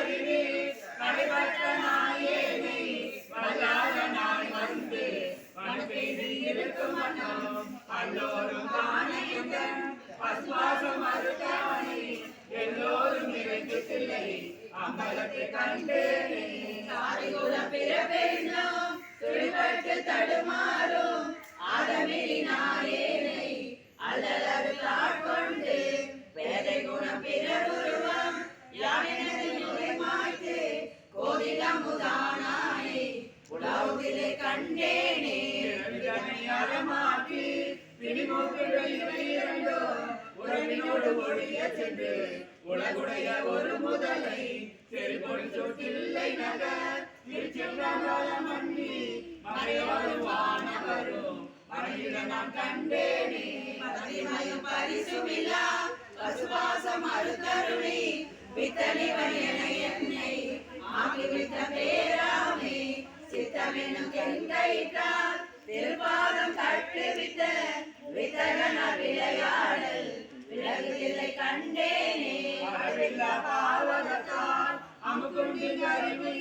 அறிவே நடைபெற்ற நாயேனை வல்லாத நாள் வந்து மனப்பெய்து இருக்கும் மன்னம் அல்லோரும் காணையுங்க பசுவாசம் மறுத்தவனை எல்லோரும் இறைத்தில்லை அம்பலத்தை கண்டேனே சாதிகுல பிறப்பெண்ணும் துடிபட்டு தடுமாறும் ஆதமிரி நாயேனை அல்லலறு ஆட்கொண்டு பேதை குணம் பிறருருவம் யானெனது நுரை மாய்த்து கோதிலமுதானாய் உலகிலே கண்டேனே அறமாக்கி பிடிமூக்குகள் இவை இரண்டோ உறவினோடு ஒழிய சென்று உலகுடைய ஒரு முதலை செறிபொழி சொட்டில்லை நகர் திருச்சிற்றம்பலம் மன்னி மறையோடு வானவரும் மறையிட நான் கண்டேனே பதிமயம் பரிசுமில்லா பசுவாசம் அருகருணி வித்தனிவன் என்னை ஆகிவித்த பேராமே சித்தமெனும் கெங்கைத்தால் திருப்பாதம் தட்டுவித்த வித்தகன விளையாடல் விலகுதில்லை கண்டேனே பாவகத்தால் அமுக்குண்டு அறிவு